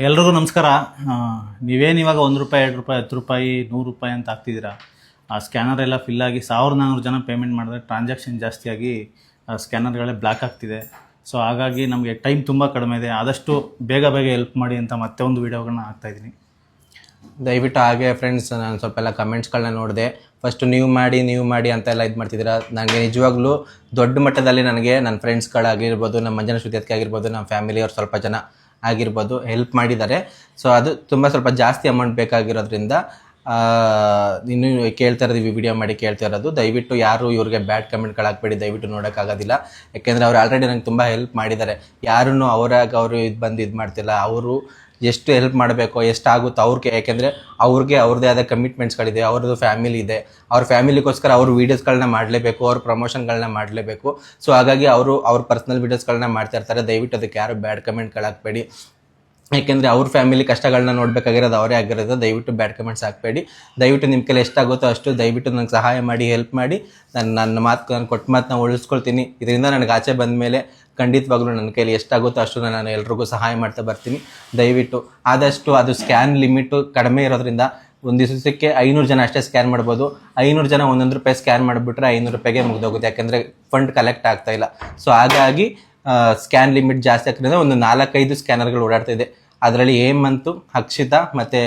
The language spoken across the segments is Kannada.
ಎಲ್ರಿಗೂ ನಮಸ್ಕಾರ. ನೀವೇನು ಇವಾಗ ₹1, ₹2, ₹10, ₹100 ಅಂತ ಹಾಕ್ತಿದ್ದೀರಾ, ಆ ಸ್ಕ್ಯಾನರ್ ಎಲ್ಲ ಫಿಲ್ ಆಗಿ 1400 ಜನ ಪೇಮೆಂಟ್ ಮಾಡಿದ್ರೆ ಟ್ರಾನ್ಸಾಕ್ಷನ್ ಜಾಸ್ತಿಯಾಗಿ ಸ್ಕ್ಯಾನರ್ಗಳೇ ಬ್ಲಾಕ್ ಆಗ್ತಿದೆ. ಸೊ ಹಾಗಾಗಿ ನಮಗೆ ಟೈಮ್ ತುಂಬ ಕಡಿಮೆ ಇದೆ. ಆದಷ್ಟು ಬೇಗ ಹೆಲ್ಪ್ ಮಾಡಿ ಅಂತ ಮತ್ತೆ ಒಂದು ವೀಡಿಯೋಗಳನ್ನ ಹಾಕ್ತಾಯಿದ್ದೀನಿ. ದಯವಿಟ್ಟು ಹಾಗೆ ಫ್ರೆಂಡ್ಸ್, ನಾನು ಸ್ವಲ್ಪ ಎಲ್ಲ ಕಮೆಂಟ್ಸ್ಗಳನ್ನ ನೋಡಿದೆ. ಫಸ್ಟು ನೀವು ಮಾಡಿ ಅಂತೆಲ್ಲ ಇದು ಮಾಡ್ತಿದ್ದೀರಾ. ನನಗೆ ನಿಜವಾಗ್ಲೂ ದೊಡ್ಡ ಮಟ್ಟದಲ್ಲಿ ನನಗೆ ನನ್ನ ಫ್ರೆಂಡ್ಸ್ಗಳಾಗಿರ್ಬೋದು, ನಮ್ಮ ಮಂಜನ ಶ್ರುತಿ ಆಗಿರ್ಬೋದು, ನಮ್ಮ ಫ್ಯಾಮಿಲಿಯವ್ರು ಸ್ವಲ್ಪ ಜನ ಆಗಿರ್ಬೋದು ಹೆಲ್ಪ್ ಮಾಡಿದ್ದಾರೆ. ಸೊ ಅದು ಸ್ವಲ್ಪ ಜಾಸ್ತಿ ಅಮೌಂಟ್ ಬೇಕಾಗಿರೋದ್ರಿಂದ ಇನ್ನು ಕೇಳ್ತಾ ಇರೋದು, ಈ ವಿಡಿಯೋ ಮಾಡಿ ಕೇಳ್ತಾ ಇರೋದು. ದಯವಿಟ್ಟು ಯಾರು ಇವ್ರಿಗೆ ಬ್ಯಾಡ್ ಕಮೆಂಟ್ಗಳಾಗಬೇಡಿ, ದಯವಿಟ್ಟು ನೋಡೋಕ್ಕಾಗೋದಿಲ್ಲ. ಯಾಕೆಂದರೆ ಅವ್ರು ಆಲ್ರೆಡಿ ನಂಗೆ ತುಂಬ ಹೆಲ್ಪ್ ಮಾಡಿದ್ದಾರೆ. ಯಾರನ್ನು ಅವರು ಇದು ಮಾಡ್ತಿಲ್ಲ. ಅವರು ಎಷ್ಟು ಹೆಲ್ಪ್ ಮಾಡಬೇಕೋ, ಎಷ್ಟಾಗುತ್ತೋ ಅವ್ರಿಗೆ, ಯಾಕೆಂದರೆ ಅವ್ರಿಗೆ ಅವ್ರದ್ದೇ ಆದ ಕಮಿಟ್ಮೆಂಟ್ಸ್ಗಳಿದೆ, ಅವ್ರದ್ದು ಫ್ಯಾಮಿಲಿ ಇದೆ. ಅವ್ರ ಫ್ಯಾಮಿಲಿಗೋಸ್ಕರ ಅವರು ವೀಡಿಯೋಸ್ಗಳನ್ನ ಮಾಡಲೇಬೇಕು, ಅವ್ರ ಪ್ರಮೋಷನ್ಗಳನ್ನ ಮಾಡಲೇಬೇಕು. ಸೊ ಹಾಗಾಗಿ ಅವ್ರ ಪರ್ಸ್ನಲ್ ವೀಡಿಯೋಸ್ಗಳನ್ನ ಮಾಡ್ತಾ ಇರ್ತಾರೆ. ದಯವಿಟ್ಟು ಅದಕ್ಕೆ ಯಾರು ಬ್ಯಾಡ್ ಕಮೆಂಟ್ಗಳಾಗಬೇಡಿ. ಯಾಕೆಂದರೆ ಅವ್ರ ಫ್ಯಾಮಿಲಿ ಕಷ್ಟಗಳನ್ನ ನೋಡಬೇಕಾಗಿರೋದು ಅವರೇ ಆಗಿರೋದು. ದಯವಿಟ್ಟು ಬ್ಯಾಡ್ ಕಮೆಂಟ್ಸ್ ಹಾಕಬೇಡಿ. ದಯವಿಟ್ಟು ನಿಮ್ಮ ಕೈಲಿ ಎಷ್ಟಾಗುತ್ತೋ ಅಷ್ಟು ದಯವಿಟ್ಟು ನನಗೆ ಸಹಾಯ ಮಾಡಿ, ಹೆಲ್ಪ್ ಮಾಡಿ. ನಾನು ಕೊಟ್ಟ ಮಾತನ್ನ ಉಳಿಸ್ಕೊಳ್ತೀನಿ. ಇದರಿಂದ ನನಗೆ ಆಚೆ ಬಂದ ಮೇಲೆ ಖಂಡಿತವಾಗ್ಲೂ ನನ್ನ ಕೈಲಿ ಎಷ್ಟಾಗುತ್ತೋ ಅಷ್ಟು ನಾನು ಎಲ್ರಿಗೂ ಸಹಾಯ ಮಾಡ್ತಾ ಬರ್ತೀನಿ. ದಯವಿಟ್ಟು ಆದಷ್ಟು ಅದು ಸ್ಕ್ಯಾನ್ ಲಿಮಿಟು ಕಡಿಮೆ ಇರೋದ್ರಿಂದ ಒಂದು ದಿವಸಕ್ಕೆ 500 ಜನ ಅಷ್ಟೇ ಸ್ಕ್ಯಾನ್ ಮಾಡ್ಬೋದು. 500 ಜನ ₹1 ಸ್ಕ್ಯಾನ್ ಮಾಡಿಬಿಟ್ರೆ ₹500 ಮುಗಿದೋಗುತ್ತೆ. ಯಾಕೆಂದರೆ ಫಂಡ್ ಕಲೆಕ್ಟ್ ಆಗ್ತಾಯಿಲ್ಲ. ಸೊ ಹಾಗಾಗಿ ಸ್ಕ್ಯಾನ್ ಲಿಮಿಟ್ ಜಾಸ್ತಿ ಆಗ್ತದೆ. ಒಂದು 4-5 ಸ್ಕ್ಯಾನರ್ಗಳು ಓಡಾಡ್ತಾ ಇದೆ. ಅದರಲ್ಲಿ ಹೇಮಂತ್, ಅಕ್ಷಿತಾ ಮತ್ತು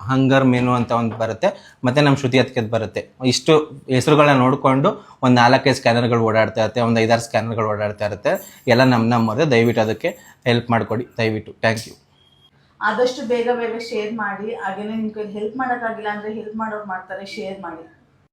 ಹಂಗರ್ ಮೆನು ಅಂತ ಒಂದು ಬರುತ್ತೆ, ಮತ್ತು ನಮ್ಮ ಶ್ರುತಿ ಅತ್ಕೆದು ಬರುತ್ತೆ. ಇಷ್ಟು ಹೆಸರುಗಳನ್ನ ನೋಡಿಕೊಂಡು ಒಂದು 4-5 ಸ್ಕ್ಯಾನರ್ಗಳು ಓಡಾಡ್ತಾ ಇರುತ್ತೆ, ಒಂದು 5-6 ಸ್ಕ್ಯಾನರ್ಗಳು ಓಡಾಡ್ತಾ ಇರುತ್ತೆ. ಎಲ್ಲ ನಮ್ಮದೇ. ದಯವಿಟ್ಟು ಅದಕ್ಕೆ ಹೆಲ್ಪ್ ಮಾಡಿಕೊಡಿ, ದಯವಿಟ್ಟು. Thank you. ಆದಷ್ಟು ಬೇಗ ಶೇರ್ ಮಾಡಿ. ಹಾಗೇನೇ ನಿಮ್ಮ ಕೈಲಿ ಹೆಲ್ಪ್ ಮಾಡೋಕ್ಕಾಗಿಲ್ಲ ಅಂದರೆ ಹೆಲ್ಪ್ ಮಾಡೋರು ಮಾಡ್ತಾರೆ, ಶೇರ್ ಮಾಡಿ.